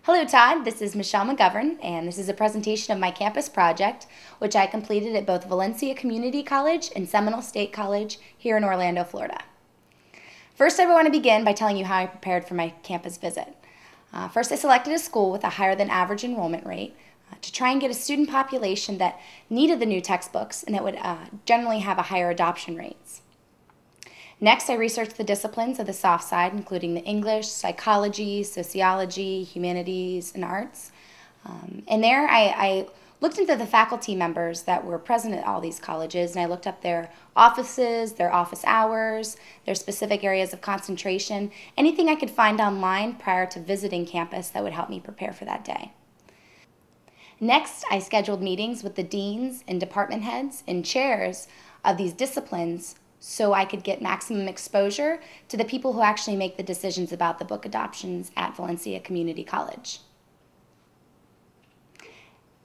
Hello Todd, this is Michelle McGovern, and this is a presentation of my campus project, which I completed at both Valencia Community College and Seminole State College here in Orlando, Florida. First, I want to begin by telling you how I prepared for my campus visit. First, I selected a school with a higher than average enrollment rate to try and get a student population that needed the new textbooks and that would generally have a higher adoption rates. Next, I researched the disciplines of the soft side, including the English, psychology, sociology, humanities, and arts. And there, I looked into the faculty members that were present at all these colleges, and I looked up their offices, their office hours, their specific areas of concentration, anything I could find online prior to visiting campus that would help me prepare for that day. Next, I scheduled meetings with the deans and department heads and chairs of these disciplines so I could get maximum exposure to the people who actually make the decisions about the book adoptions at Valencia Community College.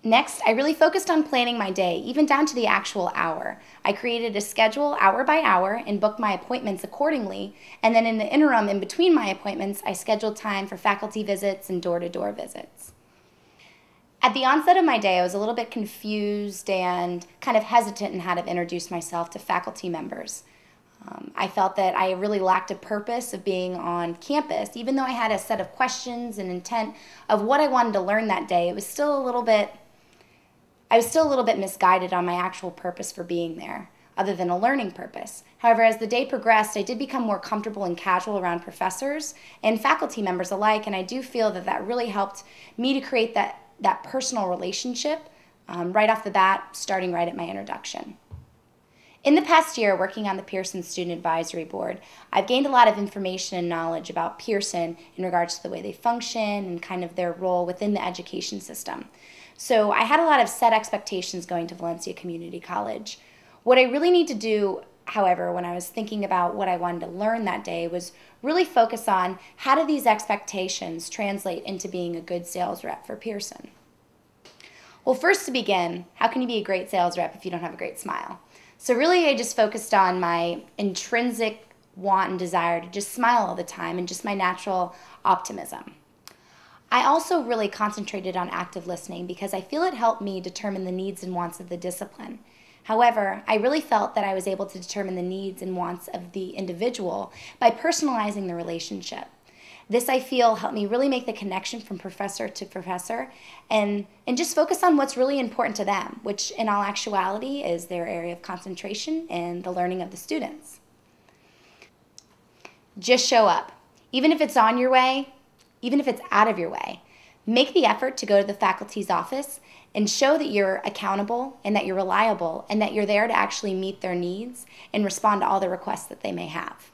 Next, I really focused on planning my day, even down to the actual hour. I created a schedule hour by hour and booked my appointments accordingly, and then in the interim in between my appointments, I scheduled time for faculty visits and door-to-door visits. At the onset of my day, I was a little bit confused and kind of hesitant in how to introduce myself to faculty members. I felt that I really lacked a purpose of being on campus. Even though I had a set of questions and intent of what I wanted to learn that day, I was still a little bit misguided on my actual purpose for being there, other than a learning purpose. However, as the day progressed, I did become more comfortable and casual around professors and faculty members alike, and I do feel that that really helped me to create that personal relationship right off the bat, starting right at my introduction. In the past year, working on the Pearson Student Advisory Board, I've gained a lot of information and knowledge about Pearson in regards to the way they function and kind of their role within the education system. So I had a lot of set expectations going to Valencia Community College. What I really need to do, however, when I was thinking about what I wanted to learn that day was really focus on how do these expectations translate into being a good sales rep for Pearson. Well, first to begin, how can you be a great sales rep if you don't have a great smile? So really I just focused on my intrinsic want and desire to just smile all the time and just my natural optimism. I also really concentrated on active listening because I feel it helped me determine the needs and wants of the discipline. However, I really felt that I was able to determine the needs and wants of the individual by personalizing the relationship. This, I feel, helped me really make the connection from professor to professor and just focus on what's really important to them, which in all actuality is their area of concentration and the learning of the students. Just show up. Even if it's on your way, even if it's out of your way, make the effort to go to the faculty's office and show that you're accountable and that you're reliable and that you're there to actually meet their needs and respond to all the requests that they may have.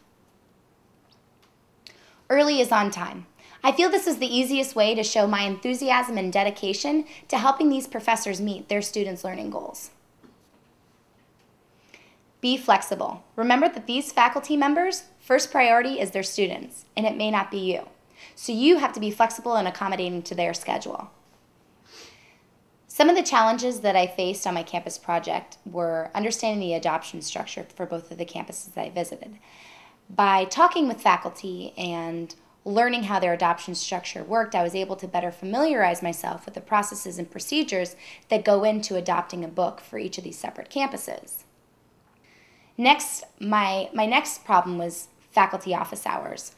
Early is on time. I feel this is the easiest way to show my enthusiasm and dedication to helping these professors meet their students' learning goals. Be flexible. Remember that these faculty members' first priority is their students, and it may not be you. So you have to be flexible and accommodating to their schedule. Some of the challenges that I faced on my campus project were understanding the adoption structure for both of the campuses that I visited. By talking with faculty and learning how their adoption structure worked, I was able to better familiarize myself with the processes and procedures that go into adopting a book for each of these separate campuses. Next, my next problem was faculty office hours.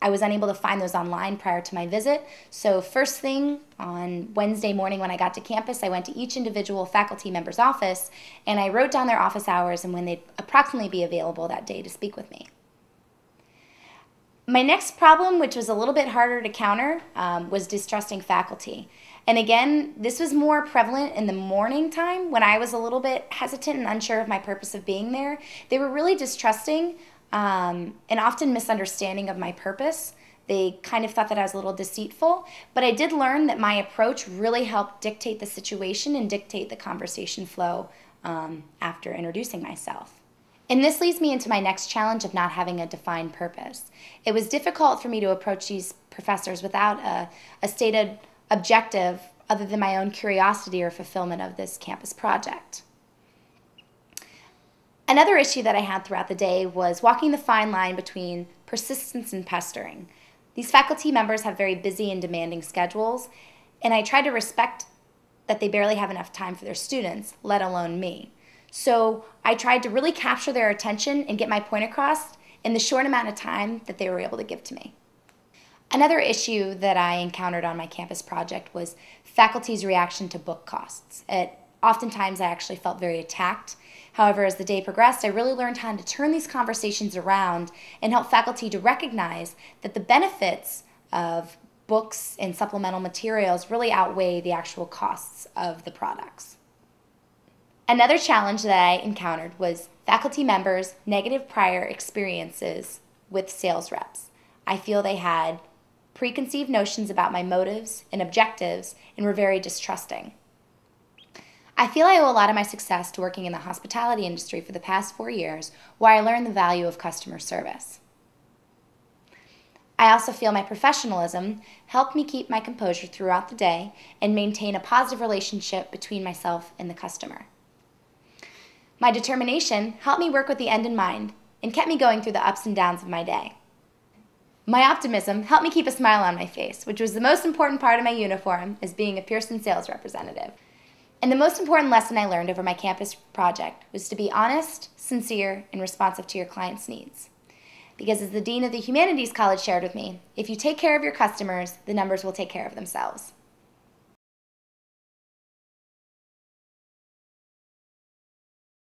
I was unable to find those online prior to my visit, so first thing on Wednesday morning when I got to campus, I went to each individual faculty member's office and I wrote down their office hours and when they'd approximately be available that day to speak with me. My next problem, which was a little bit harder to counter, was distrusting faculty. And again, this was more prevalent in the morning time when I was a little bit hesitant and unsure of my purpose of being there. They were really distrusting and often misunderstanding of my purpose. They kind of thought that I was a little deceitful, but I did learn that my approach really helped dictate the situation and dictate the conversation flow after introducing myself. And this leads me into my next challenge of not having a defined purpose. It was difficult for me to approach these professors without a stated objective other than my own curiosity or fulfillment of this campus project. Another issue that I had throughout the day was walking the fine line between persistence and pestering. These faculty members have very busy and demanding schedules, and I try to respect that they barely have enough time for their students, let alone me. So I tried to really capture their attention and get my point across in the short amount of time that they were able to give to me. Another issue that I encountered on my campus project was faculty's reaction to book costs. Oftentimes I actually felt very attacked. However, as the day progressed, I really learned how to turn these conversations around and help faculty to recognize that the benefits of books and supplemental materials really outweigh the actual costs of the products. Another challenge that I encountered was faculty members' negative prior experiences with sales reps. I feel they had preconceived notions about my motives and objectives and were very distrusting. I feel I owe a lot of my success to working in the hospitality industry for the past 4 years, where I learned the value of customer service. I also feel my professionalism helped me keep my composure throughout the day and maintain a positive relationship between myself and the customer. My determination helped me work with the end in mind and kept me going through the ups and downs of my day. My optimism helped me keep a smile on my face, which was the most important part of my uniform as being a Pearson sales representative. And the most important lesson I learned over my campus project was to be honest, sincere, and responsive to your clients' needs. Because as the Dean of the Humanities College shared with me, if you take care of your customers, the numbers will take care of themselves.